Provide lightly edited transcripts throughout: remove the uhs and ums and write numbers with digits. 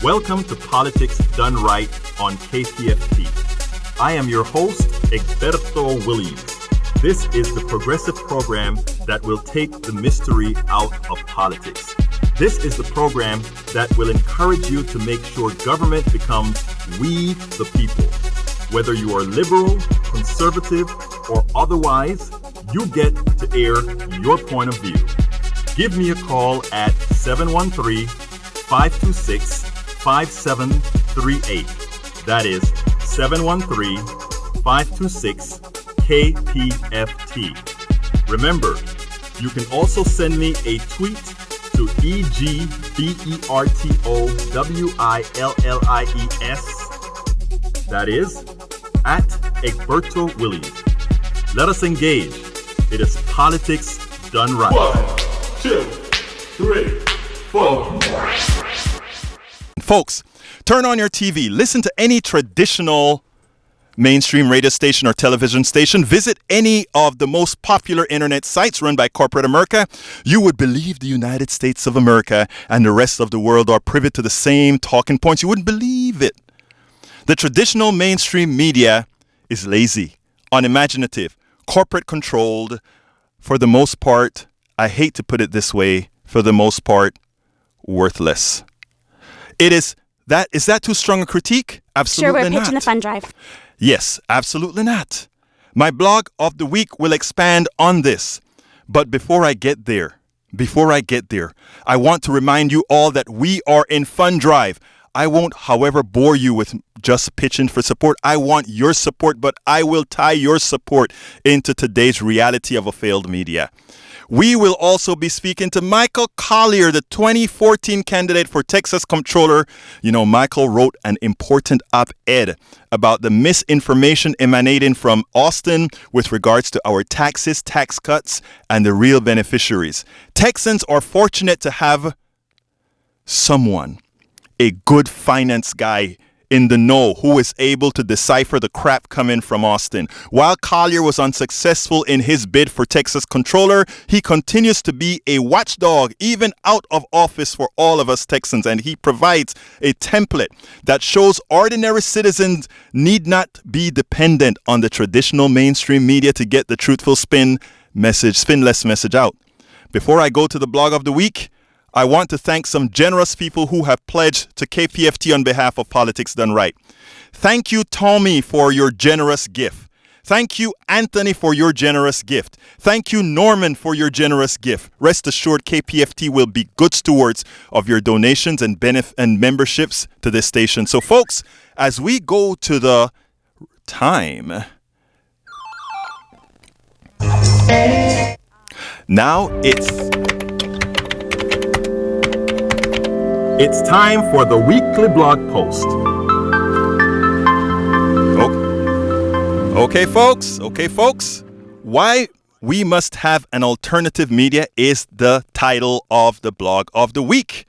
Welcome to Politics Done Right on KPFT. I am your host, Egberto Williams. This is the progressive program that will take the mystery out of politics. This is the program that will encourage you to make sure government becomes we the people. Whether you are liberal, conservative, or otherwise, you get to air your point of view. Give me a call at 713-526-5738. That is 713-526-KPFT. Remember, you can also send me a tweet to EGBERTOWILLIES. That is at Egberto Williams. Let us engage. It is politics done right. 1, 2, 3, 4. Folks, turn on your TV, listen to any traditional mainstream radio station or television station, visit any of the most popular internet sites run by corporate America. You would believe the United States of America and the rest of the world are privy to the same talking points. You wouldn't believe it. The traditional mainstream media is lazy, unimaginative, corporate controlled, for the most part, I hate to put it this way, for the most part, worthless. Is that too strong a critique? Absolutely not. Sure, we're pitching the fund drive. Yes, absolutely not. My blog of the week will expand on this. But before I get there, I want to remind you all that we are in fund drive. I won't, however, bore you with just pitching for support. I want your support, but I will tie your support into today's reality of a failed media. We will also be speaking to Michael Collier, the 2014 candidate for Texas Comptroller. You know, Michael wrote an important op-ed about the misinformation emanating from Austin with regards to our taxes, tax cuts, and the real beneficiaries. Texans are fortunate to have someone, a good finance guy in the know who is able to decipher the crap coming from Austin. While Collier was unsuccessful in his bid for Texas Comptroller, he continues to be a watchdog, even out of office, for all of us Texans. And he provides a template that shows ordinary citizens need not be dependent on the traditional mainstream media to get the truthful spinless message out. Before I go to the blog of the week, I want to thank some generous people who have pledged to KPFT on behalf of Politics Done Right. Thank you, Tommy, for your generous gift. Thank you, Anthony, for your generous gift. Thank you, Norman, for your generous gift. Rest assured, KPFT will be good stewards of your donations and memberships to this station. So, folks, as we go to the time, now It's time for the weekly blog post. Okay, folks. Why we must have an alternative media is the title of the blog of the week.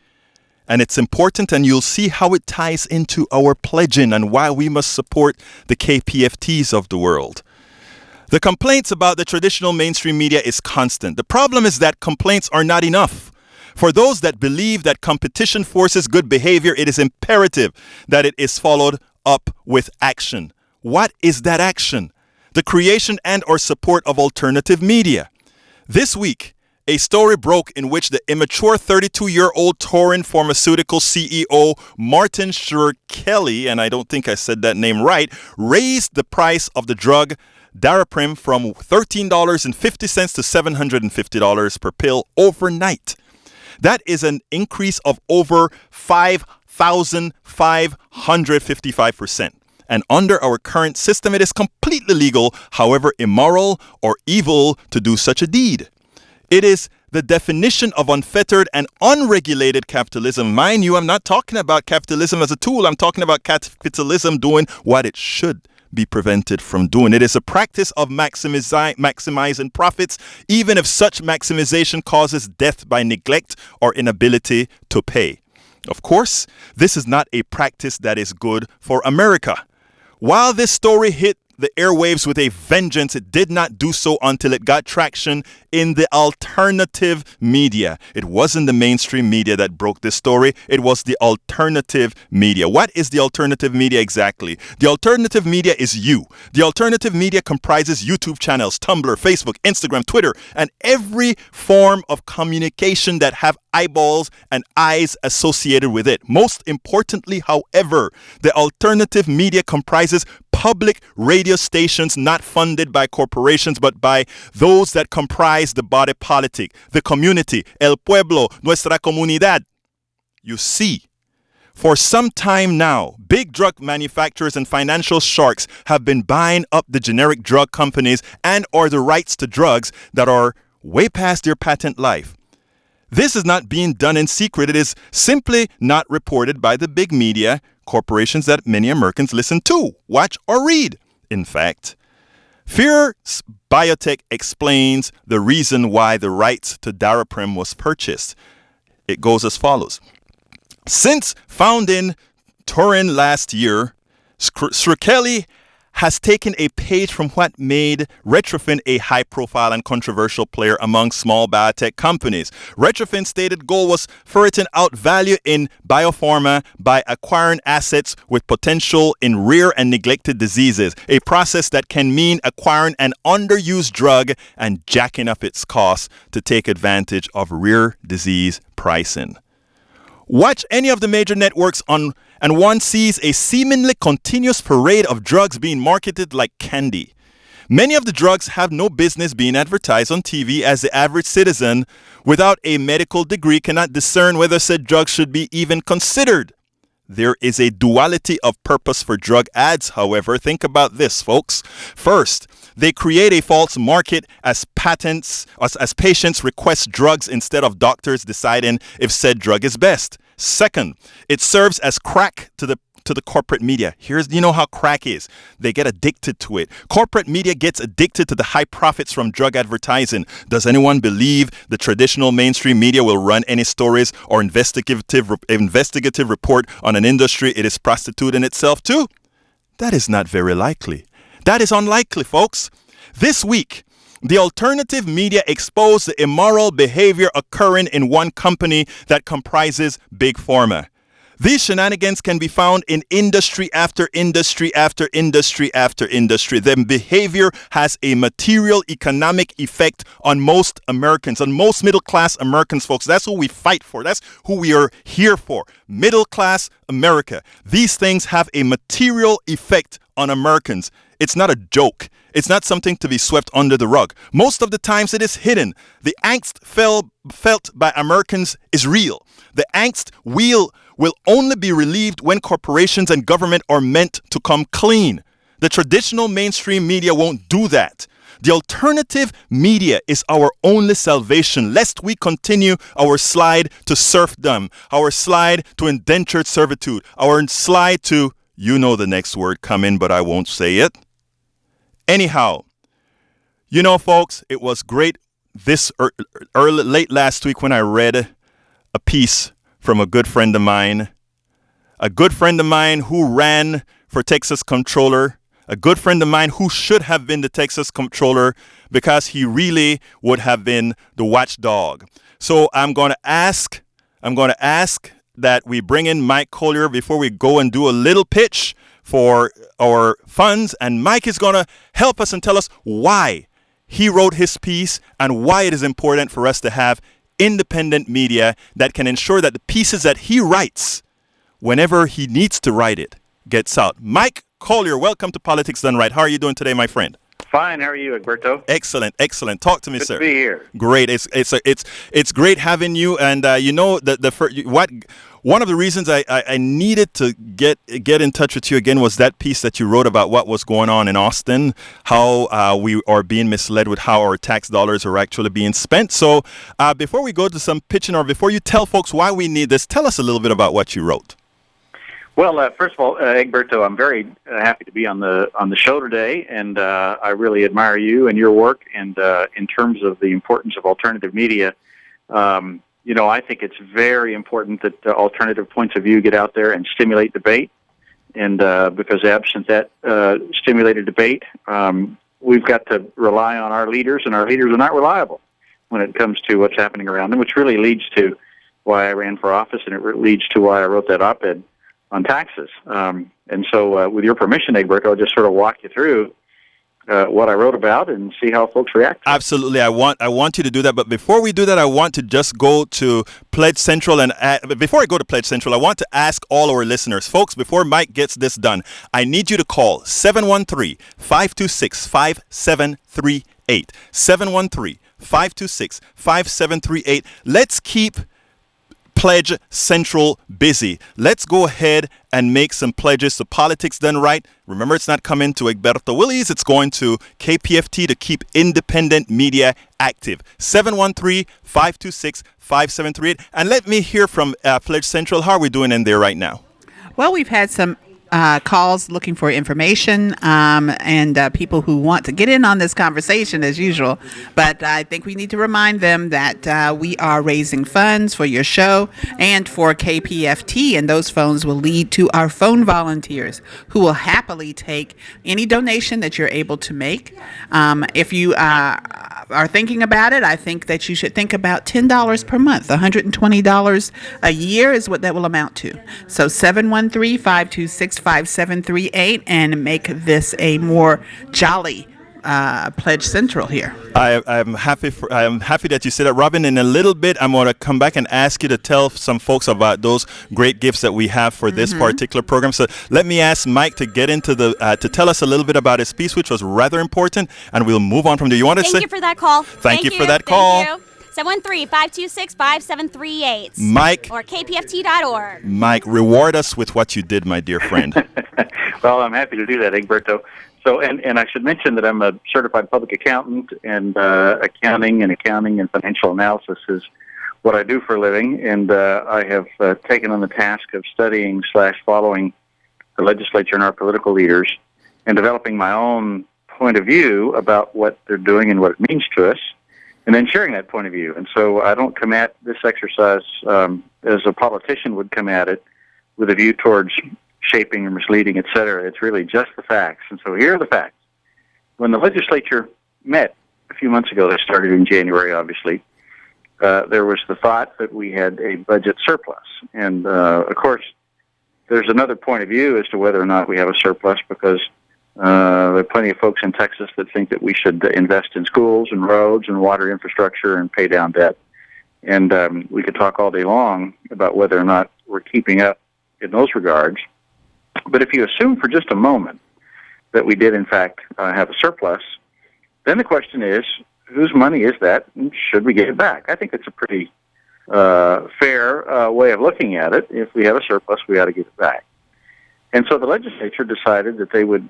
And it's important, and you'll see how it ties into our pledging and why we must support the KPFTs of the world. The complaints about the traditional mainstream media is constant. The problem is that complaints are not enough. For those that believe that competition forces good behavior, it is imperative that it is followed up with action. What is that action? The creation and or support of alternative media. This week, a story broke in which the immature 32-year-old Torin Pharmaceutical CEO Martin Shkreli, and I don't think I said that name right, raised the price of the drug Daraprim from $13.50 to $750 per pill overnight. That is an increase of over 5,555%. And under our current system, it is completely legal, however immoral or evil, to do such a deed. It is the definition of unfettered and unregulated capitalism. Mind you, I'm not talking about capitalism as a tool. I'm talking about capitalism doing what it should be prevented from doing. It is a practice of maximizing profits, even if such maximization causes death by neglect or inability to pay. Of course, this is not a practice that is good for America. While this story hit the airwaves with a vengeance. It did not do so until it got traction in the alternative media. It wasn't the mainstream media that broke this story. It was the alternative media. What is the alternative media exactly? The alternative media is you. The alternative media comprises YouTube channels, Tumblr, Facebook, Instagram, Twitter, and every form of communication that have eyeballs and eyes associated with it. Most importantly, however, the alternative media comprises public radio stations not funded by corporations but by those that comprise the body politic, the community, el pueblo, nuestra comunidad. You see, for some time now, big drug manufacturers and financial sharks have been buying up the generic drug companies and or the rights to drugs that are way past their patent life. This is not being done in secret. It is simply not reported by the big media corporations that many Americans listen to, watch, or read. In fact, Fierce Biotech explains the reason why the rights to Daraprim was purchased. It goes as follows. Since founding Turin last year, Srikeli has taken a page from what made Retrofin a high-profile and controversial player among small biotech companies. Retrofin's stated goal was ferreting out value in biopharma by acquiring assets with potential in rare and neglected diseases, a process that can mean acquiring an underused drug and jacking up its costs to take advantage of rare disease pricing. Watch any of the major networks and one sees a seemingly continuous parade of drugs being marketed like candy. Many of the drugs have no business being advertised on TV, as the average citizen without a medical degree cannot discern whether said drugs should be even considered. There is a duality of purpose for drug ads, however. Think about this, folks. First, they create a false market as patients request drugs instead of doctors deciding if said drug is best. Second, it serves as crack to the corporate media. You know how crack is. They get addicted to it. Corporate media gets addicted to the high profits from drug advertising. Does anyone believe the traditional mainstream media will run any stories or investigative report on an industry it is prostituting itself to? That is not very likely. That is unlikely, folks. This week, the alternative media exposed the immoral behavior occurring in one company that comprises Big Pharma. These shenanigans can be found in industry after industry after industry after industry. The behavior has a material economic effect on most Americans, on most middle-class Americans, folks. That's who we fight for. That's who we are here for. Middle-class America. These things have a material effect on Americans. It's not a joke. It's not something to be swept under the rug. Most of the times it is hidden. The angst felt by Americans is real. The angst will only be relieved when corporations and government are meant to come clean. The traditional mainstream media won't do that. The alternative media is our only salvation, lest we continue our slide to serfdom, our slide to indentured servitude, our slide to, you know the next word coming, but I won't say it. Anyhow, you know, folks, it was great late last week when I read a piece from a good friend of mine who ran for Texas Comptroller, a good friend of mine who should have been the Texas Comptroller because he really would have been the watchdog. So I'm going to ask that we bring in Mike Collier before we go and do a little pitch for our funds, and Mike is going to help us and tell us why he wrote his piece and why it is important for us to have independent media that can ensure that the pieces that he writes, whenever he needs to write it, gets out. Mike Collier, welcome to Politics Done Right. How are you doing today, my friend? Fine. How are you, Egberto? Excellent. Talk to me, Good sir. to be here. Great. It's great having you. And you know one of the reasons I needed to get in touch with you again was that piece that you wrote about what was going on in Austin, how we are being misled with how our tax dollars are actually being spent. So before we go to some pitching, or before you tell folks why we need this, tell us a little bit about what you wrote. Well, first of all, Egberto, I'm very happy to be on the show today, and I really admire you and your work. And in terms of the importance of alternative media, I think it's very important that alternative points of view get out there and stimulate debate. And because absent that stimulated debate, we've got to rely on our leaders, and our leaders are not reliable when it comes to what's happening around them, which really leads to why I ran for office, and it leads to why I wrote that op-ed on taxes. And so with your permission, Egberto, I'll just sort of walk you through what I wrote about and see how folks react. Absolutely. I want you to do that. But before we do that, I want to just go to Pledge Central. And before I go to Pledge Central, I want to ask all our listeners, folks, before Mike gets this done, I need you to call 713-526-5738. 713-526-5738. Let's keep Pledge Central busy. Let's go ahead and make some pledges to Politics Done Right. Remember, it's not coming to Egberto Willies. It's going to KPFT to keep independent media active. 713-526-5738. And let me hear from Pledge Central. How are we doing in there right now? Well, we've had some calls looking for information and people who want to get in on this conversation as usual. But I think we need to remind them that we are raising funds for your show and for KPFT, and those funds will lead to our phone volunteers who will happily take any donation that you're able to make. If you are thinking about it, I think that you should think about $10 per month. $120 a year is what that will amount to. So 713-526-5738 and make this a more jolly Pledge Central here. I'm happy that you said that, Robin. In a little bit, I'm going to come back and ask you to tell some folks about those great gifts that we have for this particular program. So let me ask Mike to get into to tell us a little bit about his piece, which was rather important, and we'll move on from there. You want to say? Thank you for that call. Thank you for that call. Thank you. 713-526-5738. Mike. Or kpft.org. Mike, reward us with what you did, my dear friend. Well, I'm happy to do that, Egberto. So, and I should mention that I'm a certified public accountant, and accounting and financial analysis is what I do for a living. And I have taken on the task of studying/following the legislature and our political leaders and developing my own point of view about what they're doing and what it means to us, and then sharing that point of view. And so I don't come at this exercise as a politician would come at it, with a view towards shaping or misleading, et cetera. It's really just the facts. And so here are the facts. When the legislature met a few months ago, they started in January, obviously, there was the thought that we had a budget surplus. And, of course, there's another point of view as to whether or not we have a surplus, because there are plenty of folks in Texas that think that we should invest in schools and roads and water infrastructure and pay down debt. And we could talk all day long about whether or not we're keeping up in those regards. But if you assume for just a moment that we did, in fact, have a surplus, then the question is, whose money is that, and should we give it back? I think it's a pretty fair way of looking at it. If we have a surplus, we ought to give it back. And so the legislature decided that they would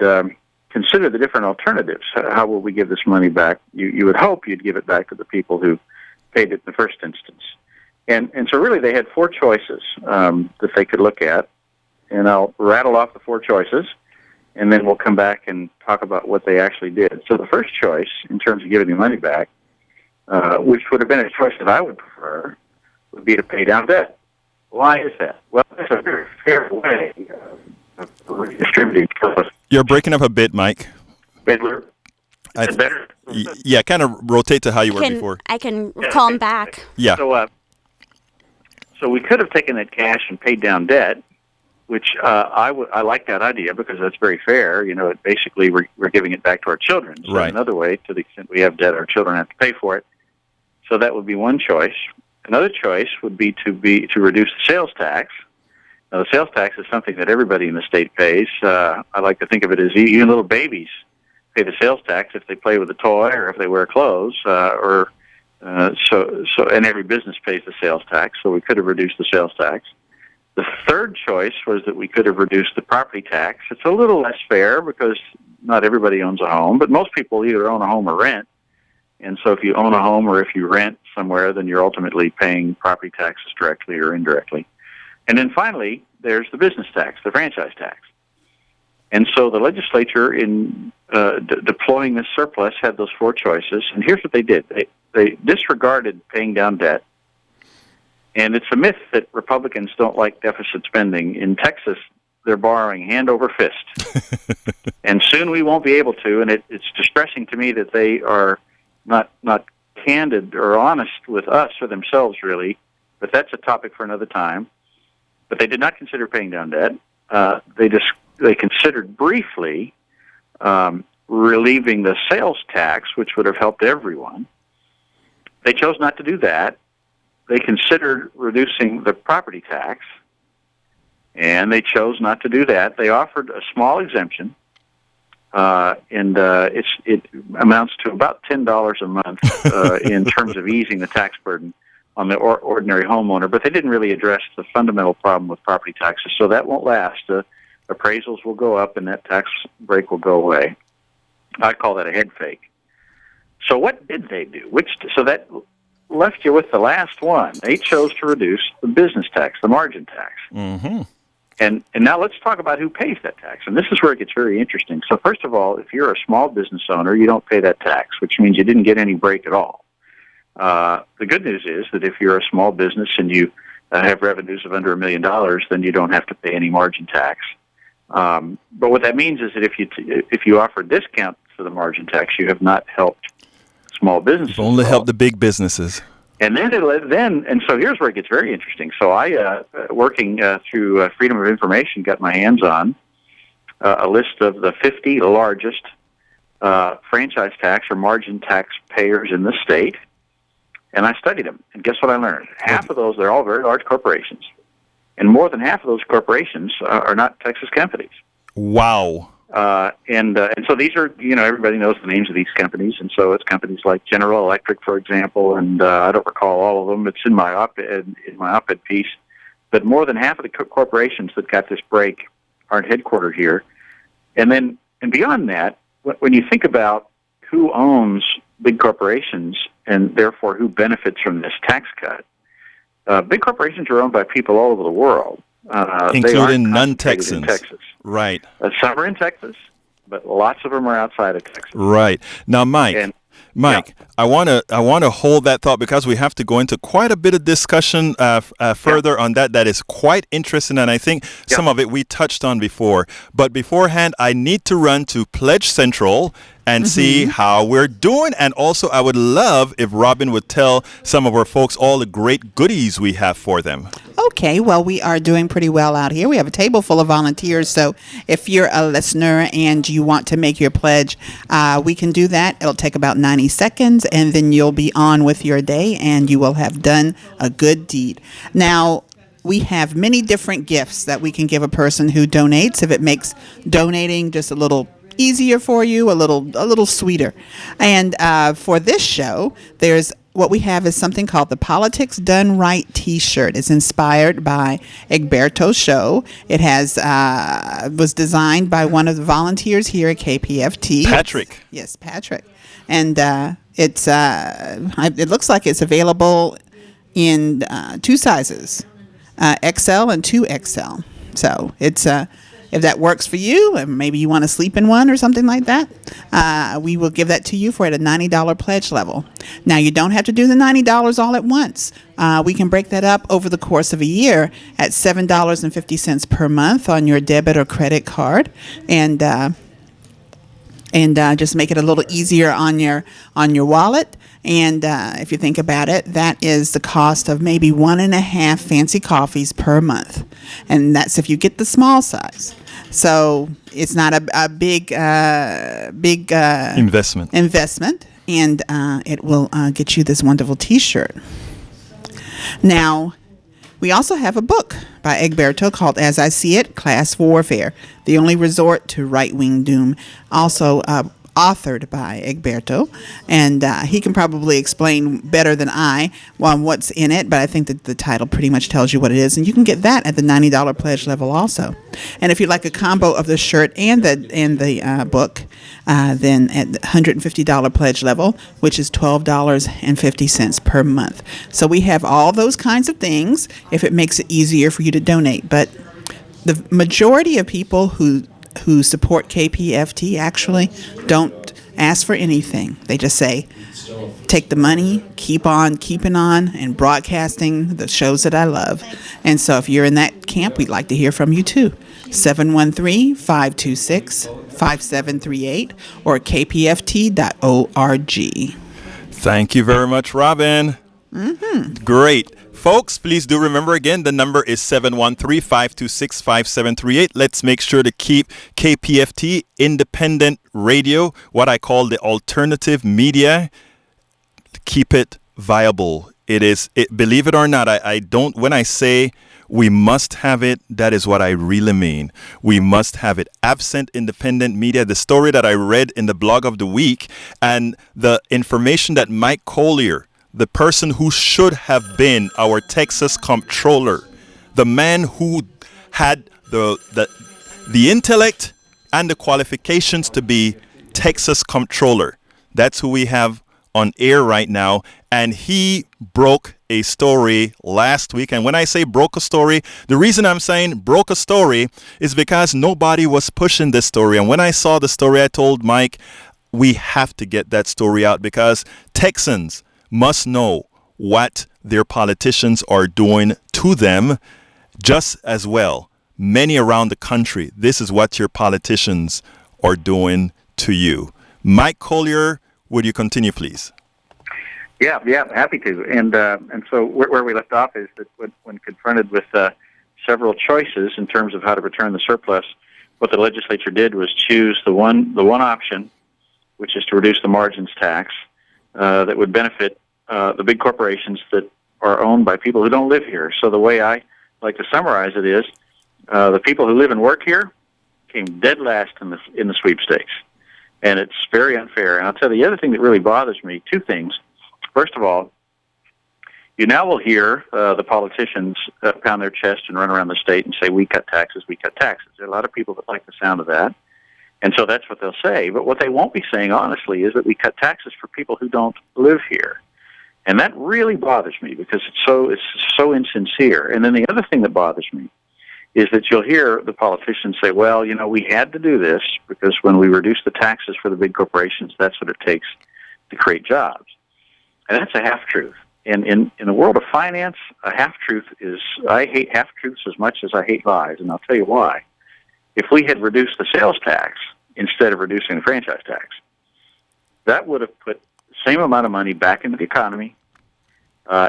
consider the different alternatives. How will we give this money back? You would hope you'd give it back to the people who paid it in the first instance. And so really they had four choices that they could look at. And I'll rattle off the four choices, and then we'll come back and talk about what they actually did. So the first choice, in terms of giving the money back, which would have been a choice that I would prefer, would be to pay down debt. Why is that? Well, that's a very fair way of redistributing. You're breaking up a bit, Mike. Is it better? Yeah, kind of rotate to how you were before. I can call him back. Yeah. So we could have taken that cash and paid down debt, which I like that idea, because that's very fair. You know, basically we're giving it back to our children. So right. Another way, to the extent we have debt, our children have to pay for it. So that would be one choice. Another choice would be to reduce the sales tax. Now, the sales tax is something that everybody in the state pays. I like to think of it as even little babies pay the sales tax if they play with a toy or if they wear clothes, and every business pays the sales tax. So we could have reduced the sales tax. The third choice was that we could have reduced the property tax. It's a little less fair because not everybody owns a home, but most people either own a home or rent. And so if you own a home or if you rent somewhere, then you're ultimately paying property taxes directly or indirectly. And then finally, there's the business tax, the franchise tax. And so the legislature, in deploying this surplus, had those four choices. And here's what they did. They disregarded paying down debt. And it's a myth that Republicans don't like deficit spending. In Texas, they're borrowing hand over fist. And soon we won't be able to, and it's distressing to me that they are not candid or honest with us or themselves, really. But that's a topic for another time. But they did not consider paying down debt. They considered briefly relieving the sales tax, which would have helped everyone. They chose not to do that. They considered reducing the property tax, and they chose not to do that. They offered a small exemption, and it amounts to about $10 a month in terms of easing the tax burden on the ordinary homeowner, but they didn't really address the fundamental problem with property taxes, so that won't last. Appraisals will go up, and that tax break will go away. I call that a head fake. So what did they do? So that left you with the last one. They chose to reduce the business tax, the margin tax. Mm-hmm. And now let's talk about who pays that tax. And this is where it gets very interesting. So first of all, if you're a small business owner, you don't pay that tax, which means you didn't get any break at all. The good news is that if you're a small business and you have revenues of under $1 million, then you don't have to pay any margin tax. But what that means is that if you offer a discount for the margin tax, you have not helped small businesses. You've only helped the big businesses. And then so here's where it gets very interesting. So I, working through Freedom of Information, got my hands on a list of the 50 largest franchise tax or margin tax payers in the state, and I studied them. And guess what I learned? Half of those, they're all very large corporations. And more than half of those corporations are not Texas companies. Wow. And so these are, everybody knows the names of these companies. And so it's companies like General Electric, for example, and I don't recall all of them. It's in my op-ed piece. But more than half of the corporations that got this break aren't headquartered here. And beyond that, when you think about who owns big corporations and therefore who benefits from this tax cut, big corporations are owned by people all over the world, including non-Texans. In Texas. Right. Some are in Texas, but lots of them are outside of Texas. Right. Now, Mike, Yeah. I want to hold that thought because we have to go into quite a bit of discussion further on that. That is quite interesting, and I think some of it we touched on before. But beforehand, I need to run to Pledge Central and see how we're doing. And also, I would love if Robin would tell some of our folks all the great goodies we have for them. Okay, well, we are doing pretty well out here. We have a table full of volunteers, so if you're a listener and you want to make your pledge, we can do that. It'll take about 90 seconds, and then you'll be on with your day, and you will have done a good deed. Now, we have many different gifts that we can give a person who donates, if it makes donating just a little easier for you, a little sweeter. And for this show, there's what we have is something called the Politics Done Right T-shirt. It's inspired by Egberto's show. It has was designed by one of the volunteers here at KPFT. Patrick. Yes, Patrick. And it looks like it's available in two sizes, XL and 2XL. So it's if that works for you, and maybe you want to sleep in one or something like that, we will give that to you for at a $90 pledge level. Now, you don't have to do the $90 all at once. We can break that up over the course of a year at $7.50 per month on your debit or credit card, and just make it a little easier on your wallet. And if you think about it, that is the cost of maybe 1.5 fancy coffees per month, and that's if you get the small size. So it's not a big investment, and it will get you this wonderful T-shirt. Now, we also have a book by Egberto called As I See It, Class Warfare, The Only Resort to Right-Wing Doom, also authored by Egberto, and he can probably explain better than I what's in it, but I think that the title pretty much tells you what it is, and you can get that at the $90 pledge level also. And if you'd like a combo of the shirt and the book, then at the $150 pledge level, which is $12.50 per month. So we have all those kinds of things if it makes it easier for you to donate. But the majority of people who support KPFT actually don't ask for anything. They just say, take the money, keep on keeping on, and broadcasting the shows that I love. And so if you're in that camp, we'd like to hear from you too. 713-526-5738 or kpft.org. Thank you very much, Robin. Great. Folks, please do remember again, the number is 713-526-5738. Let's make sure to keep KPFT independent radio, what I call the alternative media, keep it viable. Believe it or not, I don't, when I say we must have it, that is what I really mean. We must have it. Absent independent media, the story that I read in the blog of the week and the information that Mike Collier, the person who should have been our Texas Comptroller, the man who had the intellect and the qualifications to be Texas Comptroller. That's who we have on air right now. And he broke a story last week. And when I say broke a story, the reason I'm saying broke a story is because nobody was pushing this story. And when I saw the story, I told Mike, we have to get that story out because Texans must know what their politicians are doing to them just as well. Many around the country, this is what your politicians are doing to you. Mike Collier, would you continue, please? Yeah, happy to. And so where we left off is that when confronted with several choices in terms of how to return the surplus, what the legislature did was choose the one option, which is to reduce the margins tax that would benefit the big corporations that are owned by people who don't live here. So the way I like to summarize it is the people who live and work here came dead last in the sweepstakes. And it's very unfair. And I'll tell you the other thing that really bothers me, two things. First of all, you now will hear the politicians pound their chest and run around the state and say, we cut taxes, we cut taxes. There are a lot of people that like the sound of that. And so that's what they'll say. But what they won't be saying, honestly, is that we cut taxes for people who don't live here. And that really bothers me because it's so insincere. And then the other thing that bothers me is that you'll hear the politicians say, well, we had to do this because when we reduce the taxes for the big corporations, that's what it takes to create jobs. And that's a half-truth. And in the world of finance, a half-truth is, I hate half-truths as much as I hate lies, and I'll tell you why. If we had reduced the sales tax instead of reducing the franchise tax, that would have put the same amount of money back into the economy.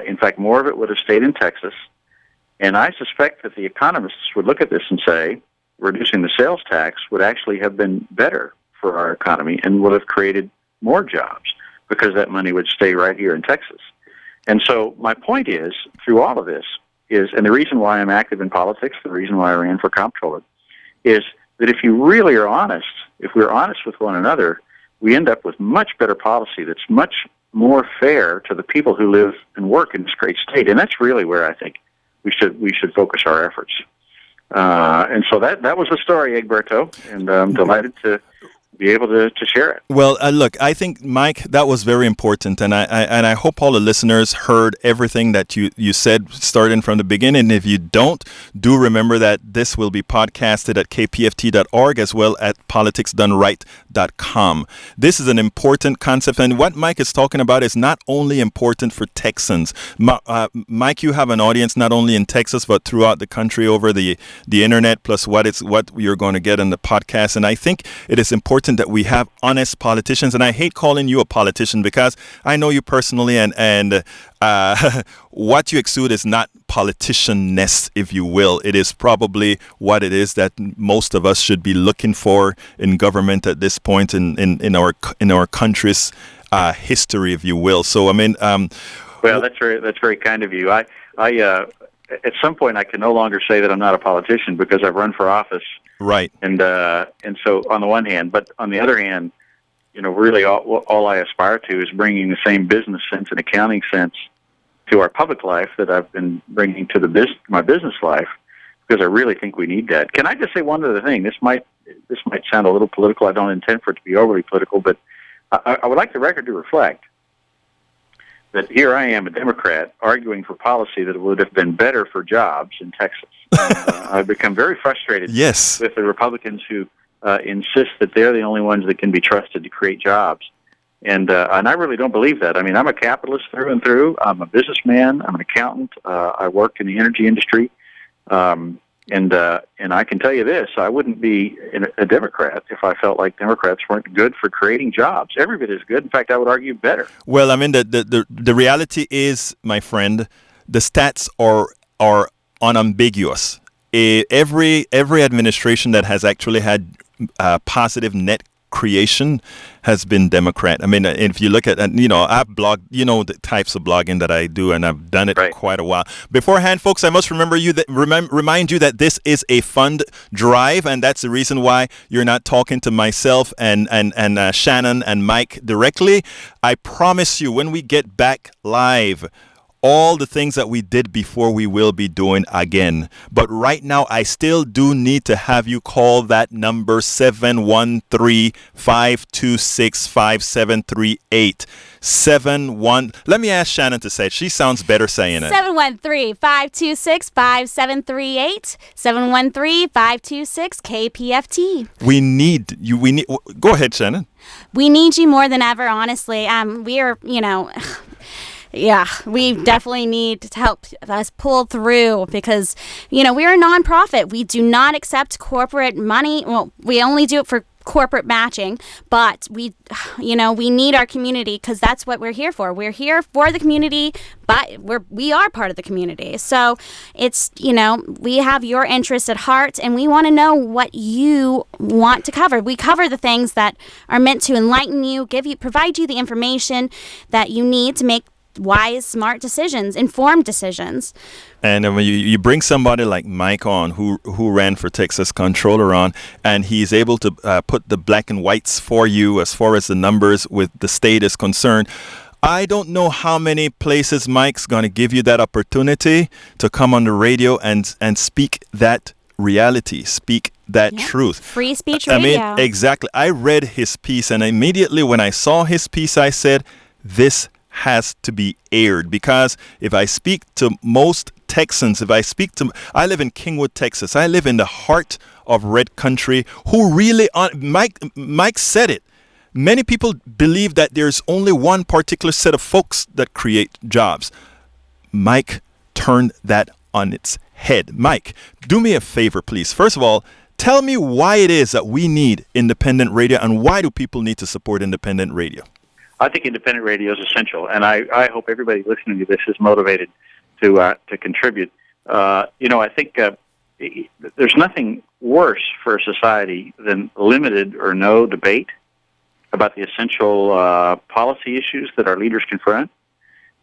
In fact, more of it would have stayed in Texas. And I suspect that the economists would look at this and say, reducing the sales tax would actually have been better for our economy and would have created more jobs because that money would stay right here in Texas. And so my point is, through all of this, and the reason why I'm active in politics, the reason why I ran for comptroller, is that if you really are honest, if we're honest with one another, we end up with much better policy that's much more fair to the people who live and work in this great state. And that's really where I think we should focus our efforts. And so that was the story, Egberto, and I'm delighted to be able to share it. Well, look, I think, Mike, that was very important, and I hope all the listeners heard everything that you said starting from the beginning. And if you don't, do remember that this will be podcasted at kpft.org as well at politicsdoneright.com. This is an important concept, and what Mike is talking about is not only important for Texans. Mike, you have an audience not only in Texas but throughout the country over the internet, plus what you're going to get in the podcast. And I think it is important that we have honest politicians, and I hate calling you a politician because I know you personally, and what you exude is not politician-ness, if you will. It is probably what it is that most of us should be looking for in government at this point in our country's history, if you will. So I mean, well, that's very kind of you. I at some point I can no longer say that I'm not a politician because I've run for office. Right. And so on the one hand, but on the other hand, really all I aspire to is bringing the same business sense and accounting sense to our public life that I've been bringing to my business life, because I really think we need that. Can I just say one other thing? This might sound a little political. I don't intend for it to be overly political, but I would like the record to reflect that here I am, a Democrat, arguing for policy that would have been better for jobs in Texas. I've become very frustrated with the Republicans who insist that they're the only ones that can be trusted to create jobs. And I really don't believe that. I mean, I'm a capitalist through and through. I'm a businessman. I'm an accountant. I work in the energy industry. And I can tell you this: I wouldn't be a Democrat if I felt like Democrats weren't good for creating jobs. Every bit as good. In fact, I would argue better. Well, I mean, the reality is, my friend, the stats are unambiguous. Every administration that has actually had positive net creation has been Democrat. I mean, if you look at, I've blogged, the types of blogging that I do, and I've done it quite a while. Beforehand, folks, I must remind you that this is a fund drive, and that's the reason why you're not talking to myself and Shannon and Mike directly. I promise you, when we get back live, all the things that we did before we will be doing again. But right now, I still do need to have you call that number 713-526-5738. Let me ask Shannon to say it. She sounds better saying it. 713-526-5738. 713-526-KPFT. We need you. Go ahead, Shannon. We need you more than ever, honestly. We are, yeah, we definitely need to help us pull through because, we're a nonprofit. We do not accept corporate money. Well, we only do it for corporate matching, but we need our community because that's what we're here for. We're here for the community, but we are part of the community. So it's, we have your interest at heart and we want to know what you want to cover. We cover the things that are meant to enlighten you, provide you the information that you need to make wise, smart decisions, informed decisions. And when you bring somebody like Mike on, who ran for Texas Comptroller on, and he's able to put the black and whites for you as far as the numbers with the state is concerned, I don't know how many places Mike's going to give you that opportunity to come on the radio and speak that reality, speak that truth. Free speech radio. I mean, exactly. I read his piece, and immediately when I saw his piece, I said, this has to be aired, because if I speak to most Texans, I live in Kingwood, Texas. I live in the heart of Red Country, who really, Mike said it. Many people believe that there's only one particular set of folks that create jobs. Mike turned that on its head. Mike, do me a favor, please. First of all, tell me why it is that we need independent radio, and why do people need to support independent radio? I think independent radio is essential, and I hope everybody listening to this is motivated to contribute. I think there's nothing worse for a society than limited or no debate about the essential policy issues that our leaders confront.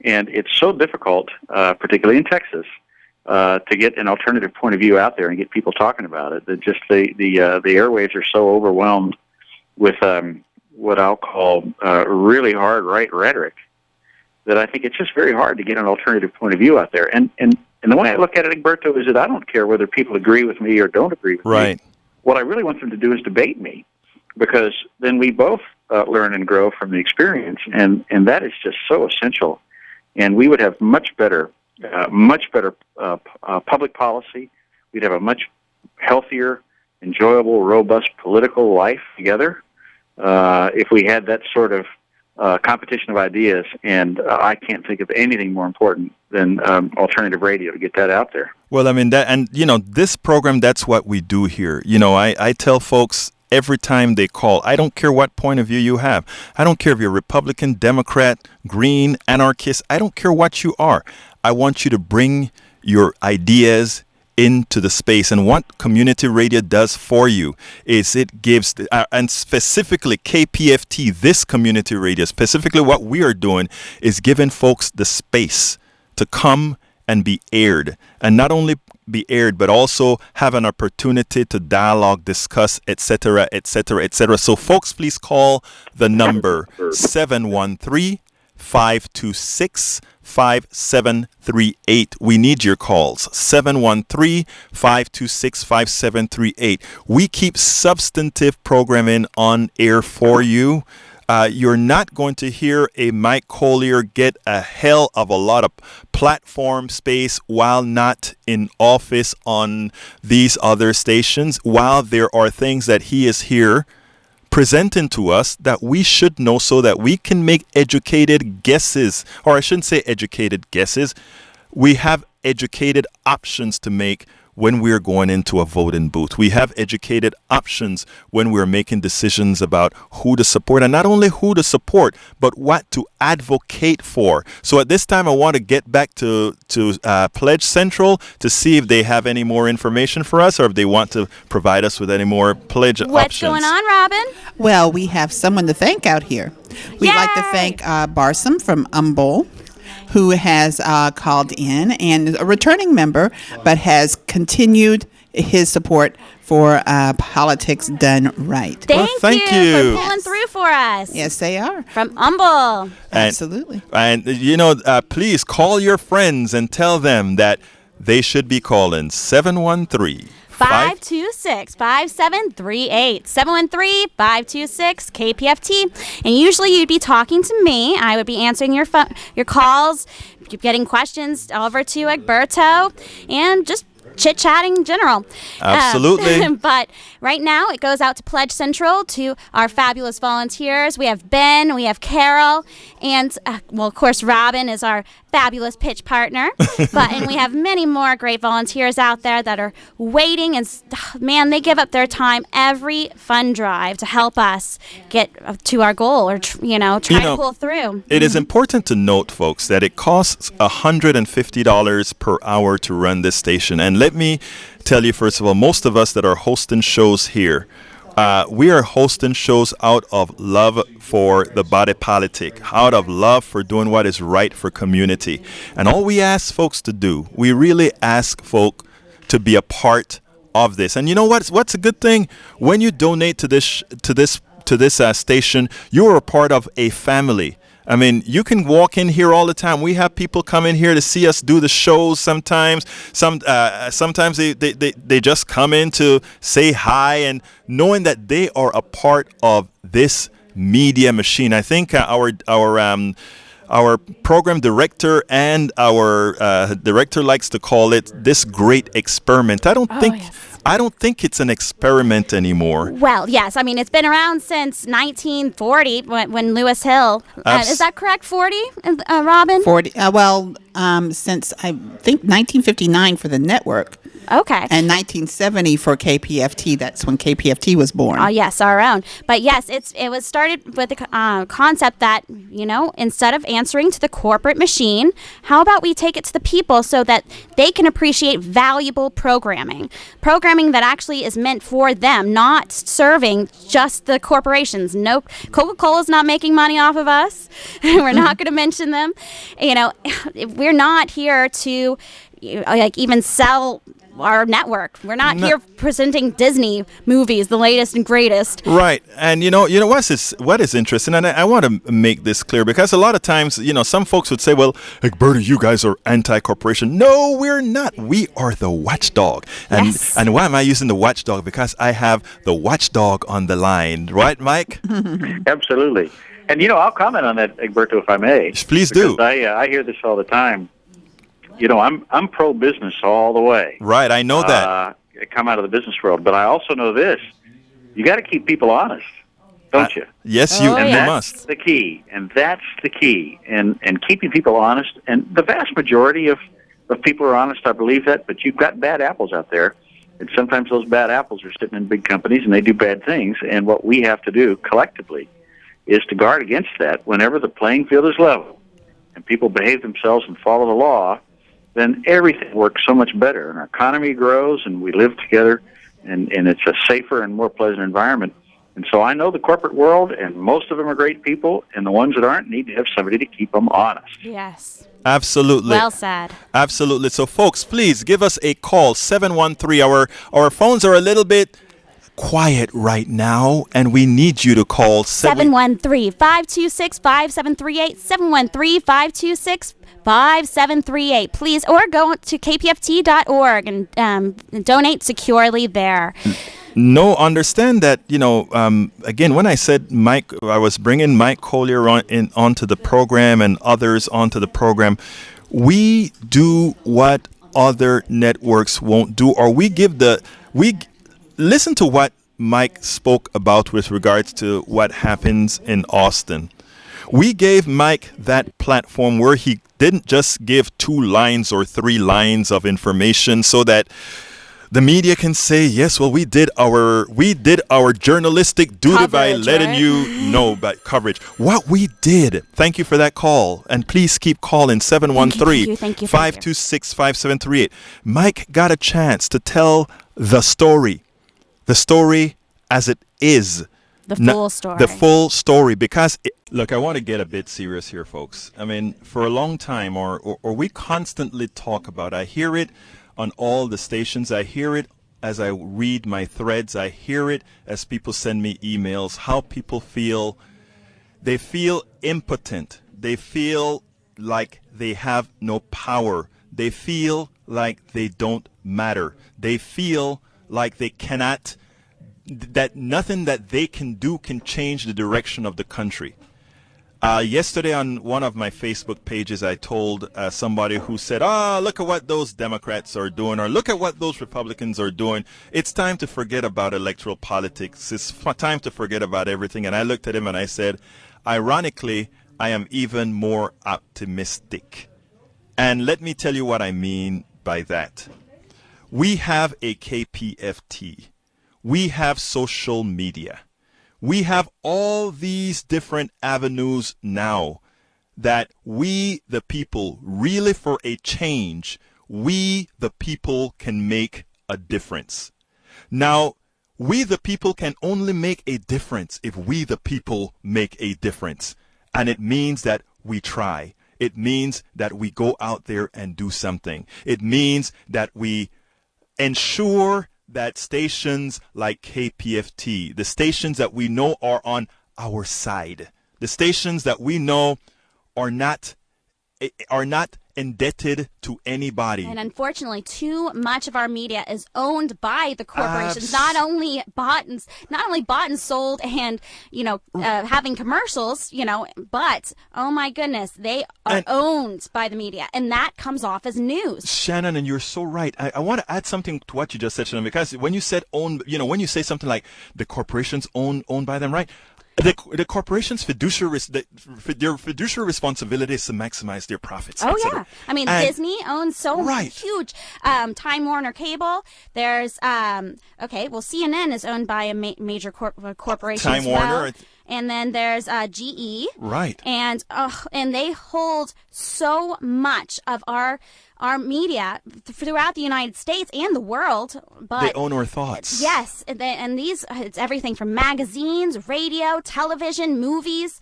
And it's so difficult, particularly in Texas, to get an alternative point of view out there and get people talking about it. That just the airwaves are so overwhelmed with what I'll call really hard right rhetoric that I think it's just very hard to get an alternative point of view out there. And the way I look at it, Egberto, is that I don't care whether people agree with me or don't agree with me. What I really want them to do is debate me, because then we both learn and grow from the experience, and that is just so essential. And we would have much better public policy. We'd have a much healthier, enjoyable, robust political life together if we had that sort of competition of ideas. And I can't think of anything more important than alternative radio to get that out there. Well, I mean, this program, that's what we do here. I tell folks every time they call, I don't care what point of view you have. I don't care if you're Republican, Democrat, Green, anarchist. I don't care what you are. I want you to bring your ideas into the space. And what community radio does for you is it gives, and specifically KPFT, this community radio, specifically what we are doing is giving folks the space to come and be aired, and not only be aired, but also have an opportunity to dialogue, discuss, etc., etc., etc. So folks, please call the number 713-526-5738. We need your calls. 713-526-5738. We keep substantive programming on air for you. You're not going to hear a Mike Collier get a hell of a lot of platform space while not in office on these other stations, while there are things that he is here presenting to us that we should know so that we can make educated guesses. Or I shouldn't say educated guesses. We have educated options to make when we're going into a voting booth. We have educated options when we're making decisions about who to support, and not only who to support, but what to advocate for. So at this time, I want to get back to Pledge Central to see if they have any more information for us, or if they want to provide us with any more pledge options. What's going on, Robin? Well, we have someone to thank out here. We'd like to thank Barsam from Humboldt, who has called in and a returning member, but has continued his support for politics done right. Thank you for pulling through for us. Yes, they are. From Humboldt. Absolutely. And, please call your friends and tell them that they should be calling 713 526 5738 713 526 KPFT. And usually you'd be talking to me. I would be answering your calls, getting questions over to Egberto, and just chit-chatting in general. Absolutely. But right now it goes out to Pledge Central, to our fabulous volunteers. We have Ben, we have Carol, and of course Robin is our fabulous pitch partner. And we have many more great volunteers out there that are waiting, and man, they give up their time every fund drive to help us get to our goal, or try to pull through. It is important to note, folks, that it costs $150 per hour to run this station. And let me tell you, first of all, most of us that are hosting shows here, we are hosting shows out of love for the body politic, out of love for doing what is right for community. And all we ask folks to do, we really ask folk to be a part of this. And you know what's a good thing? When you donate to this station, you are a part of a family. I mean, you can walk in here all the time. We have people come in here to see us do the shows sometimes. Sometimes they just come in to say hi, and knowing that they are a part of this media machine. I think our program director and our director likes to call it this great experiment. I don't think it's an experiment anymore. Well, yes. I mean, it's been around since 1940 when Lewis Hill. Is that correct? 40, Robin? 40. Since I think 1959 for the network. Okay. And 1970 for KPFT. That's when KPFT was born. Oh, yes, our own. But yes, it was started with the concept that, instead of answering to the corporate machine, how about we take it to the people so that they can appreciate valuable programming that actually is meant for them, not serving just the corporations. No, Coca-Cola's not making money off of us. We're not going to mention them. We're not here to even sell our network. We're not here presenting Disney movies, the latest and greatest. Right. And what is interesting, and I want to make this clear, because a lot of times, some folks would say, well, Egberto, you guys are anti-corporation. No, we're not. We are the watchdog. And why am I using the watchdog? Because I have the watchdog on the line. Right, Mike? Absolutely. And, I'll comment on that, Egberto, if I may. Please do. I hear this all the time. I'm pro-business all the way. Right, I know that. I come out of the business world, but I also know this. You got to keep people honest, don't you? Yes, you must. That's the key, and that's the key. And keeping people honest, and the vast majority of people are honest, I believe that, but you've got bad apples out there, and sometimes those bad apples are sitting in big companies, and they do bad things, and what we have to do collectively is to guard against that. Whenever the playing field is level and people behave themselves and follow the law, then everything works so much better, and our economy grows, and we live together, and it's a safer and more pleasant environment. And so I know the corporate world, and most of them are great people, and the ones that aren't need to have somebody to keep them honest. Yes. Absolutely. Well said. Absolutely. So, folks, please give us a call, 713. Our phones are a little bit quiet right now, and we need you to call 713-526-5738, 713-526-5738, please, or go to kpft.org and donate securely there. No, understand that, again, when I said Mike, I was bringing Mike Collier onto the program and others onto the program. We do what other networks won't do, or listen to what Mike spoke about with regards to what happens in Austin. We gave Mike that platform where he didn't just give 2 lines or 3 lines of information so that The media can say, yes, well, we did our journalistic duty by Coverage, letting right? you know about coverage. What we did. Thank you for that call. And please keep calling 713 Thank you. 526 5738. Mike got a chance to tell the story as it is. The full story. The full story. Because, look, I want to get a bit serious here, folks. I mean, for a long time, or we constantly talk about, I hear it on all the stations. I hear it as I read my threads. I hear it as people send me emails, how people feel. They feel impotent. They feel like they have no power. They feel like they don't matter. They feel like they cannot, that nothing that they can do can change the direction of the country. Yesterday on one of my Facebook pages, I told somebody who said, look at what those Democrats are doing, or look at what those Republicans are doing. It's time to forget about electoral politics. It's time to forget about everything. And I looked at him and I said, ironically, I am even more optimistic. And let me tell you what I mean by that. We have a KPFT. We have social media. We have all these different avenues now that we, the people, really for a change, we, the people, can make a difference. Now, we, the people, can only make a difference if we, the people, make a difference. And it means that we try. It means that we go out there and do something. It means that we ensure that stations like KPFT, the stations that we know are on our side, the stations that we know are not indebted to anybody. And unfortunately, too much of our media is owned by the corporations. Not only bought and sold, and having commercials, but oh my goodness, they are owned by the media, and that comes off as news. Shannon, and you're so right. I want to add something to what you just said, Shannon, because when you said owned, when you say something like the corporations owned by them, right? The corporation's their fiduciary responsibility is to maximize their profits. Oh, yeah. I mean, Disney owns huge. Time Warner Cable. There's, CNN is owned by a major corporation Time as well. Warner. And then there's GE. Right. And they hold so much of our media throughout the United States and the world. But they own our thoughts. Yes. And these, it's everything from magazines, radio, television, movies.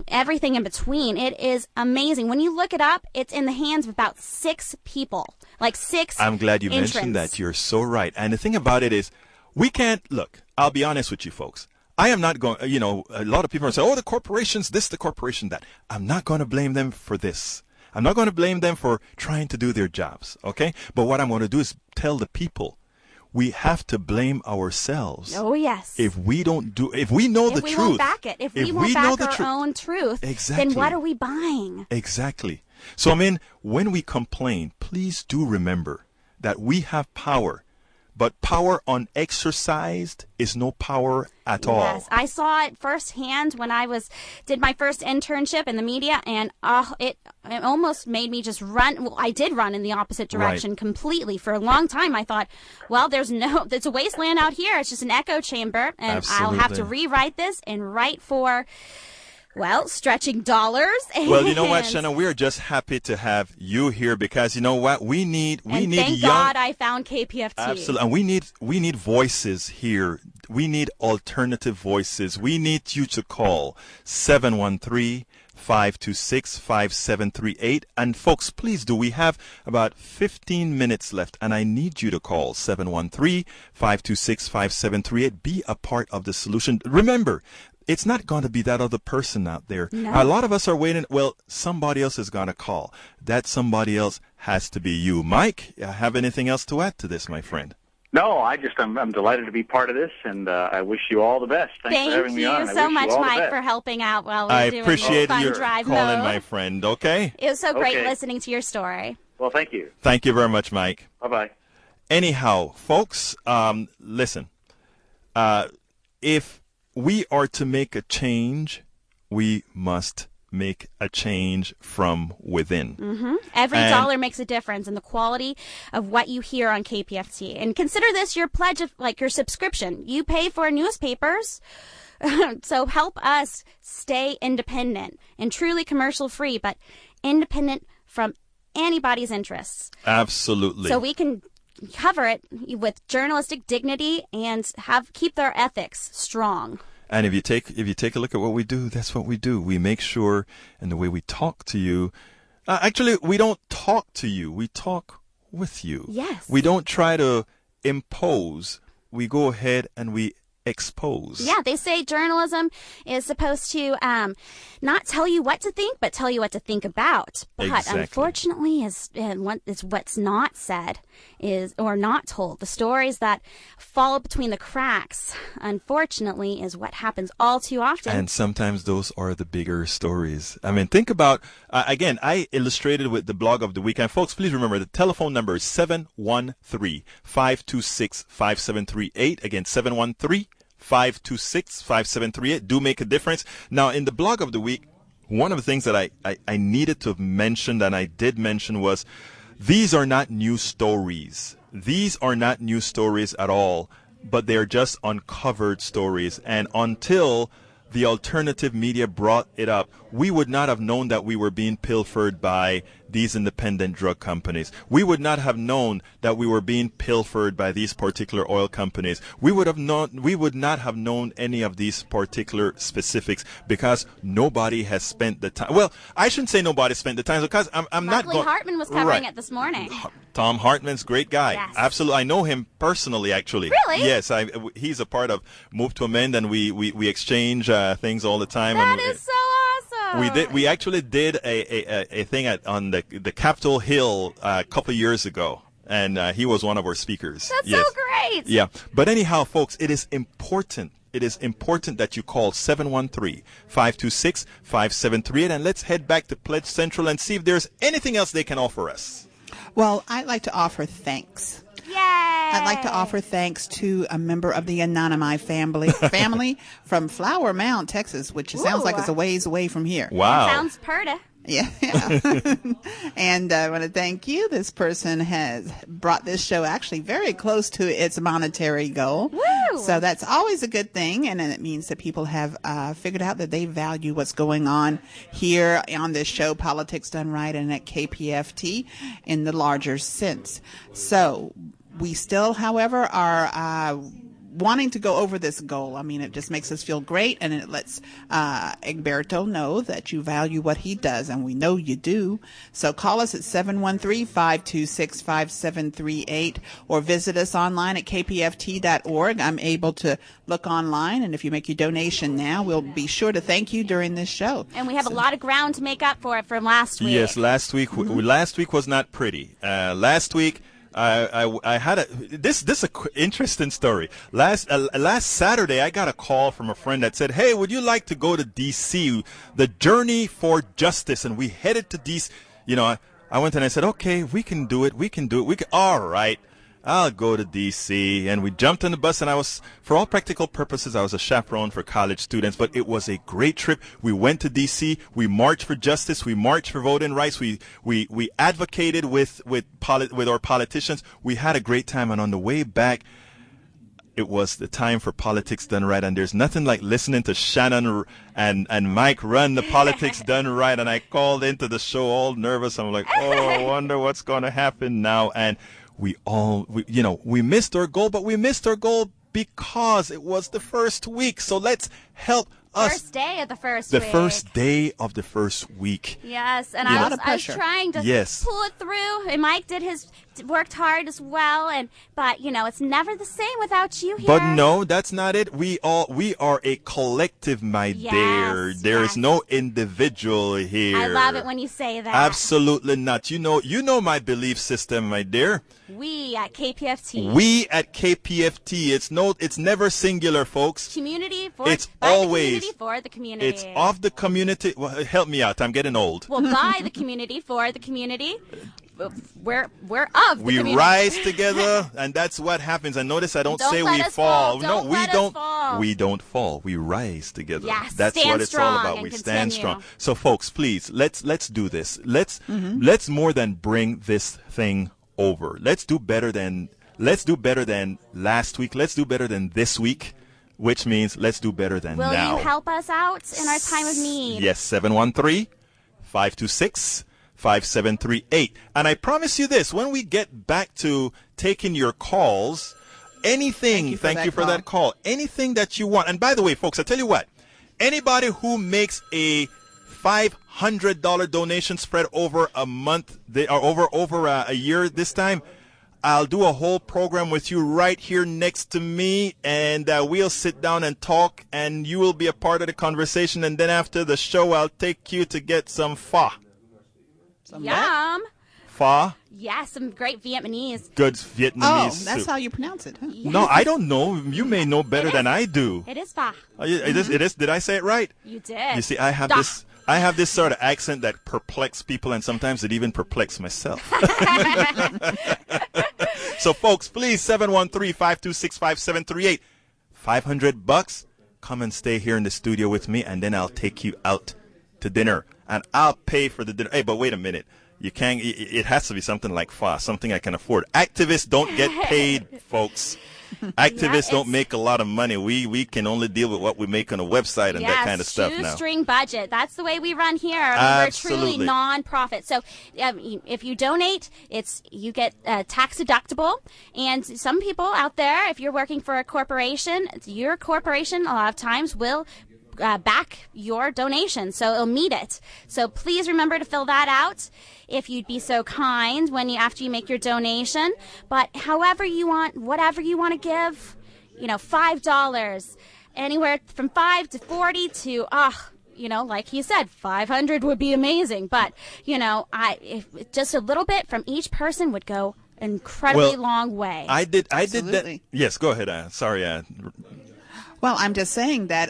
Everything in between. It is amazing. When you look it up, it's in the hands of about 6 people. Like 6 I'm glad you mentioned that. You're so right. And the thing about it is, we can't, look, I'll be honest with you folks. I am not going, a lot of people are saying, the corporations, this, the corporation, that. I'm not going to blame them for this. I'm not going to blame them for trying to do their jobs, okay? But what I'm going to do is tell the people, we have to blame ourselves. Oh, yes. If we don't do, if we know the truth. If we won't back it. If we won't back our own truth, exactly. Then what are we buying? Exactly. So, when we complain, please do remember that we have power. But power unexercised is no power at all. Yes, I saw it firsthand when I did my first internship in the media, and it almost made me just run. Well, I did run in the opposite direction completely. For a long time, I thought, well, it's a wasteland out here. It's just an echo chamber, and Absolutely. I'll have to rewrite this and write for, stretching dollars. Well, you know what, Shannon? We are just happy to have you here because you know what? We need thank God I found KPFT. Absolutely. And we need voices here. We need alternative voices. We need you to call 713-526-5738. And folks, please do. We have about 15 minutes left, and I need you to call 713-526-5738. Be a part of the solution. Remember, it's not going to be that other person out there. No. A lot of us are waiting. Well, somebody else is going to call. That somebody else has to be you. Mike, have anything else to add to this, my friend? No, I'm delighted to be part of this, and I wish you all the best. Thanks for having me on. Thank you so much, Mike, for helping out while we're doing appreciate fun your drive calling, mode. my friend. Okay. It was so great listening to your story. Well, thank you. Thank you very much, Mike. Bye-bye. Anyhow, folks, listen. If we are to make a change, we must make a change from within. Every dollar makes a difference in the quality of what you hear on KPFT. And consider this your pledge of like your subscription. You pay for newspapers. So help us stay independent and truly commercial free, but independent from anybody's interests. Absolutely. So we can cover it with journalistic dignity and keep their ethics strong. And if you take a look at what we do, that's what we do. We make sure, and the way we talk to you, actually, we don't talk to you. We talk with you. Yes. We don't try to impose. We go ahead and we expose. Yeah, they say journalism is supposed to not tell you what to think, but tell you what to think about. But Exactly. unfortunately, is what's not said or not told. The stories that fall between the cracks, unfortunately, is what happens all too often. And sometimes those are the bigger stories. I mean, think about, again, I illustrated with the blog of the week. And folks, please remember the telephone number is 713-526-5738. Again, 713-526-5738. Do make a difference. Now, in the blog of the week, one of the things that I needed to mention, and I did mention, was these are not new stories. These are not new stories at all, but they're just uncovered stories. And until the alternative media brought it up, we would not have known that we were being pilfered by these independent drug companies. We would not have known that we were being pilfered by these particular oil companies. We would not have known any of these particular specifics because nobody has spent the time. Well, I shouldn't say nobody spent the time because I'm not going. Hartman was covering it this morning. Tom Hartman's great guy. Yes. Absolutely. I know him personally, actually. Really? Yes. He's a part of Move to Amend, and we exchange things all the time. That is so awesome. We actually did a thing on the Capitol Hill a couple of years ago, and he was one of our speakers. That's so great. Yeah. But anyhow, folks, it is important. It is important that you call 713-526-5738, and let's head back to Pledge Central and see if there's anything else they can offer us. Well, I'd like to offer thanks. Yay! I'd like to offer thanks to a member of the Anonymi family from Flower Mound, Texas, which sounds like it's a ways away from here. Wow. Sounds purty. Yeah. And I want to thank you. This person has brought this show actually very close to its monetary goal. Woo! So that's always a good thing. And then it means that people have figured out that they value what's going on here on this show, Politics Done Right, and at KPFT in the larger sense. So we still, however, are wanting to go over this goal. I mean, it just makes us feel great, and it lets Egberto know that you value what he does, and we know you do. So call us at 713-526-5738 or visit us online at kpft.org. I'm able to look online, and if you make your donation now, we'll be sure to thank you during this show. And we have a lot of ground to make up for it from last week. Yes, last week was not pretty. Last week, I had this interesting story. Last Saturday, I got a call from a friend that said, "Hey, would you like to go to D.C. the Journey for Justice?" And we headed to D.C. You know, I went and I said, "Okay, we can do it. All right, I'll go to D.C." And we jumped on the bus, and for all practical purposes, I was a chaperone for college students. But it was a great trip. We went to D.C. We marched for justice. We marched for voting rights. We advocated with our politicians. We had a great time. And on the way back, it was the time for Politics Done Right. And there's nothing like listening to Shannon and Mike run the Politics Done Right. And I called into the show all nervous. I'm like, oh, I wonder what's going to happen now. And we missed our goal, but we missed our goal because it was the first week. So let's help us. First day of the first week. The first day of the first week. Yes, and I was trying to pull it through, and Mike worked hard as well, but it's never the same without you here. But no, that's not it. We are a collective, my dear. There is no individual here. I love it when you say that. Absolutely not. You know my belief system, my dear. We at KPFT. We at KPFT. It's never singular, folks. Community for it's always the community for the community. It's of the community. Well, help me out. I'm getting old. Well, by the community for the community. we're of the We community. rise together, and that's what happens. And notice I don't say let we us fall. fall. No, Don't we let us don't. fall. We don't fall. We rise together. Yes, that's stand what it's all strong about. and We stand continue. strong. So, folks, please let's do this. Let's more than bring this thing over. Let's do better than last week. Let's do better than this week. Which means let's do better than Will now. you help us out in our time of need? Yes, 713-526-5738. And I promise you this, when we get back to taking your calls, anything, thank you for that call, anything that you want. And by the way, folks, I tell you what, anybody who makes a $500 donation spread over a month, or over a year this time, I'll do a whole program with you right here next to me, and we'll sit down and talk, and you will be a part of the conversation. And then after the show, I'll take you to get some pho. Yum. Pho? Yeah, some great Vietnamese. Good Vietnamese Oh, that's soup. how you pronounce it, huh? No, I don't know. You may know better than I do. It is pho. It is. Did I say it right? You did. You see, I have this sort of accent that perplexes people, and sometimes it even perplexes myself. So, folks, please, 713-526-5738. $500. Come and stay here in the studio with me, and then I'll take you out to dinner, and I'll pay for the dinner. Hey, but wait a minute. You can't. It has to be something like pho, something I can afford. Activists don't get paid, folks. Activists don't make a lot of money. We can only deal with what we make on a website and that kind of stuff now. Shoestring budget. That's the way we run here. We're truly non-profit. So if you donate, you get tax deductible. And some people out there, if you're working for a corporation, your corporation a lot of times will back your donation, so it'll meet it. So please remember to fill that out if you'd be so kind after you make your donation. But however you want, whatever you want to give, $5, anywhere from $5 to $40 to like you said, 500 would be amazing. But if just a little bit from each person would go an incredibly long way. I did that. Yes, go ahead. Sorry. Well, I'm just saying that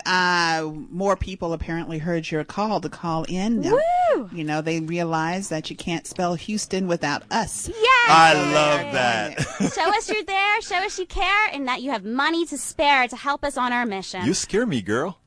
more people apparently heard your call to call in. Woo! They realize that you can't spell Houston without us. Yes! I love that. Show us you're there, show us you care, and that you have money to spare to help us on our mission. You scare me, girl.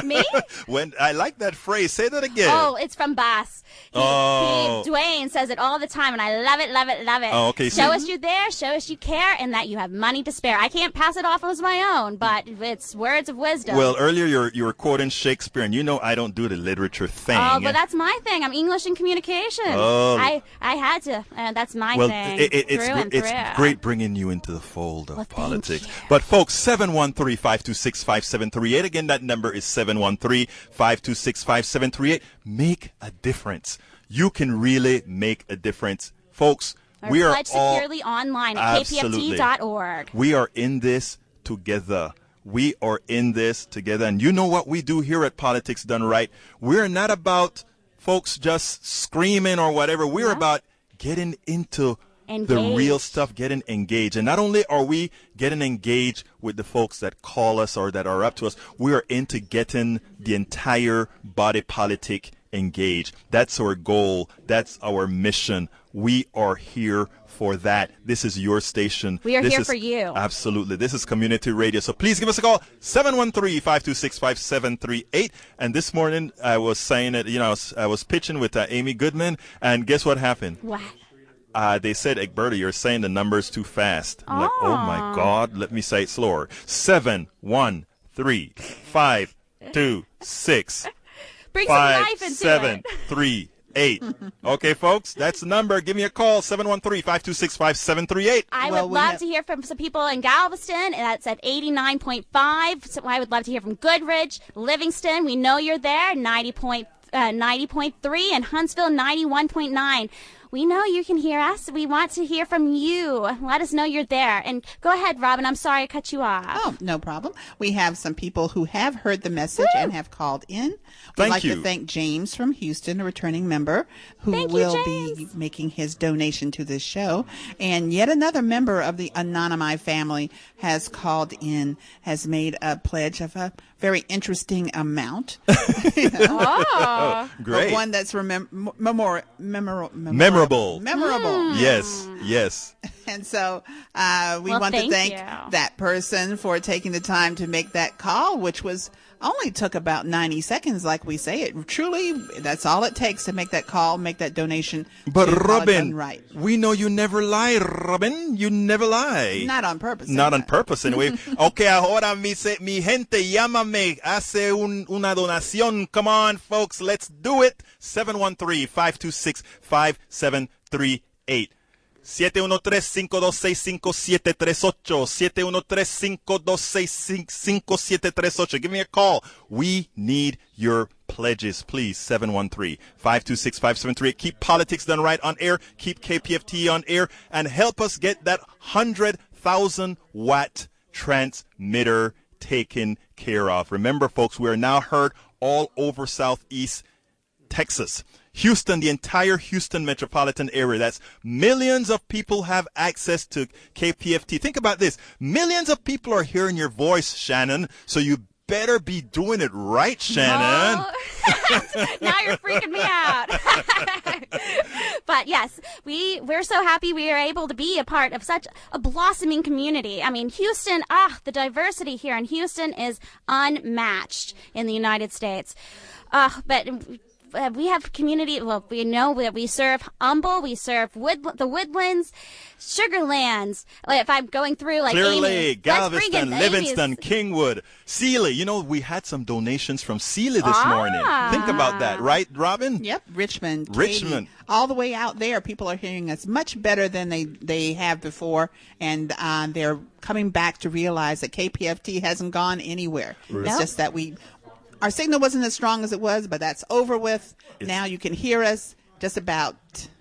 Me? When I like that phrase. Say that again. Oh, it's from Bass. Dwayne says it all the time, and I love it, love it, love it. Oh, okay. Show us you're there, show us you care, and that you have money to spare. I can't pass it off as my own, but it's words of wisdom. Well, earlier you were quoting Shakespeare, and I don't do the literature thing. Oh, but that's my thing. I'm English and communication. Oh. I had to. That's my thing. It's great bringing you into the fold of politics. Thank you. But folks, 713-526-5738. Again, that number is 713-526-5738. Make a difference. You can really make a difference. Folks, we are pledge securely online at kpft.org. We are in this together. We are in this together. And you know what we do here at Politics Done Right? We're not about folks just screaming or whatever. We're about getting into the real stuff, getting engaged. And not only are we getting engaged with the folks that call us or that are up to us, we are into getting the entire body politic engaged. That's our goal. That's our mission. We are here for that. This is your station. We are here for you. Absolutely. This is community radio. So please give us a call, 713-526-5738. And this morning I was saying that, I was pitching with Amy Goodman, and guess what happened? What? They said, Egberta, you're saying the numbers too fast. I'm like, oh my God, let me say it slower. 713-526. Bring some life into 5738. Okay, folks, that's the number. Give me a call, 713-526-5738. I would love to hear from some people in Galveston, and that's at 89.5. So I would love to hear from Goodrich, Livingston. We know you're there, 90.3, and Huntsville, 91.9. We know you can hear us. We want to hear from you. Let us know you're there. And go ahead, Robin. I'm sorry I cut you off. Oh, no problem. We have some people who have heard the message and have called in. We'd like to thank James from Houston, a returning member, who will be making his donation to this show. And yet another member of the Anonymi family has called in, has made a pledge of a very interesting amount. Oh, great. But one that's memorable. memorable. Memorable. Yes. And so we Well, want to thank you. that person for taking the time to make that call, which was only took about 90 seconds, like we say. It truly, that's all it takes to make that call, make that donation. But to Call It Robin, Done Right. we know you never lie, Robin. You never lie. Not on purpose. Not on anyway. purpose, anyway. Okay, ahora mi gente, llámame, hace una donación. Come on, folks, let's do it. 713-526-5738. 713-526-5738. 713-526-5738. Give me a call. We need your pledges, please. 713-526-5738. Keep Politics Done Right on air. Keep KPFT on air. And help us get that 100,000 watt transmitter taken care of. Remember, folks, we are now heard all over Southeast Texas. Houston, the entire Houston metropolitan area. That's millions of people have access to KPFT. Think about this. Millions of people are hearing your voice, Shannon. So you better be doing it right, Shannon. Oh. Now you're freaking me out. But yes, we're so happy we are able to be a part of such a blossoming community. I mean, Houston, the diversity here in Houston is unmatched in the United States. But we have community. Well, we know that we serve Humble, we serve the Woodlands, Sugarlands. Like, if I'm going through like Clear Amy, Lake, Galveston, let's bring in Livingston, Amy's. Kingwood, Sealy. You know, we had some donations from Sealy this morning. Think about that, right, Robin? Yep, Richmond. Richmond. Katy, all the way out there, people are hearing us much better than they have before, and they're coming back to realize that KPFT hasn't gone anywhere. It's just that our signal wasn't as strong as it was, but that's over with. Now you can hear us just about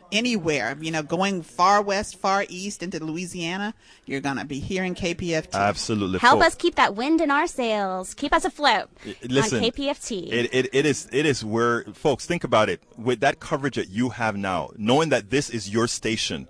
anywhere. You know, going far west, far east into Louisiana, you're going to be hearing KPFT. Absolutely. Help us keep that wind in our sails. Keep us afloat Listen, on KPFT. It is where, folks, think about it. With that coverage that you have now, knowing that this is your station,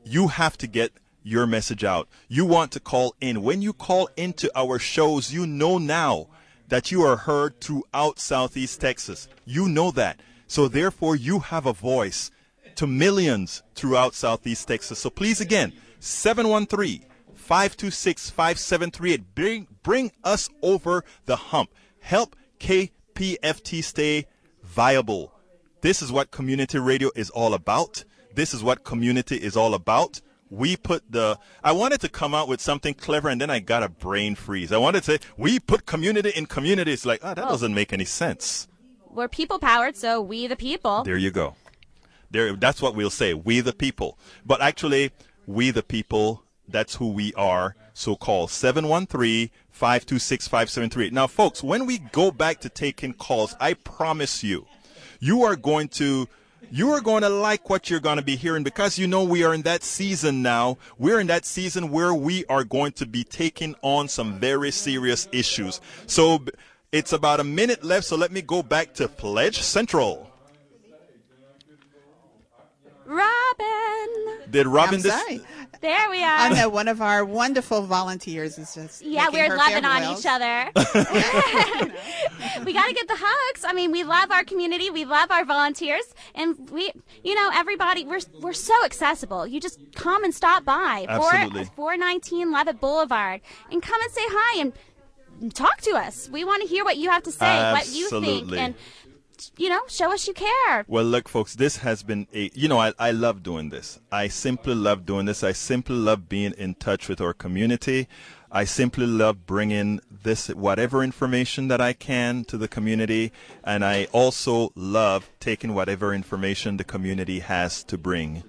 you have to get your message out. You want to call in. When you call into our shows, you know now that you are heard throughout Southeast Texas. You know that. So therefore, you have a voice to millions throughout Southeast Texas. So please, again, 713-526-5738. Bring us over the hump. Help KPFT stay viable. This is what community radio is all about. This is what community is all about. I wanted to come out with something clever, and then I got a brain freeze. I wanted to say, we put community in community. It's like, that doesn't make any sense. We're people-powered, so we the people. There you go. That's what we'll say, we the people. But actually, we the people, that's who we are. So call 713-526-5738. Now, folks, when we go back to taking calls, I promise you, you are going to like what you're going to be hearing, because you know we are in that season now. We're in that season where we are going to be taking on some very serious issues. So it's about a minute left, so let me go back to Pledge Central. Robin. Did Robin I'm sorry. There we are. I know one of our wonderful volunteers is just making we're her loving on farewells. each other. We got to get the hugs. I mean, we love our community. We love our volunteers. And everybody, we're so accessible. You just come and stop by. Absolutely. 419 Levitt Boulevard. And come and say hi and talk to us. We want to hear what you have to say, what you think. And show us you care. Well, look, folks, this has been I love doing this. I simply love doing this. I simply love being in touch with our community. I simply love bringing whatever information that I can to the community. And I also love taking whatever information the community has to bring.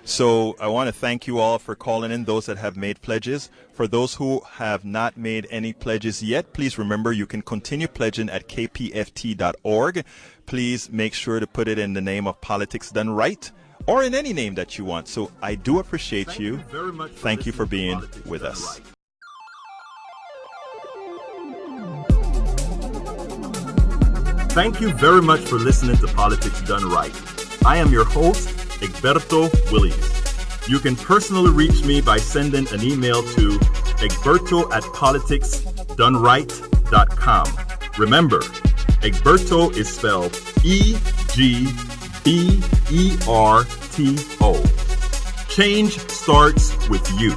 So I want to thank you all for calling in, those that have made pledges. For those who have not made any pledges yet, please remember you can continue pledging at kpft.org. Please make sure to put it in the name of Politics Done Right, or in any name that you want. So I do appreciate you. very much. Thank you for being Politics with Done us. Right. Thank you very much for listening to Politics Done Right. I am your host, Egberto Willies. You can personally reach me by sending an email to egberto@politicsdoneright.com. Remember, Egberto is spelled EGBERTO. Change starts with you.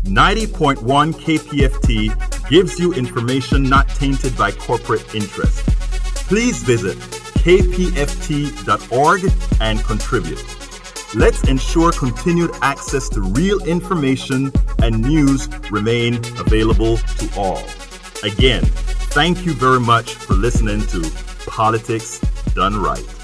90.1 KPFT gives you information not tainted by corporate interest. Please visit kpft.org and contribute. Let's ensure continued access to real information and news remain available to all. Again, thank you very much for listening to Politics Done Right.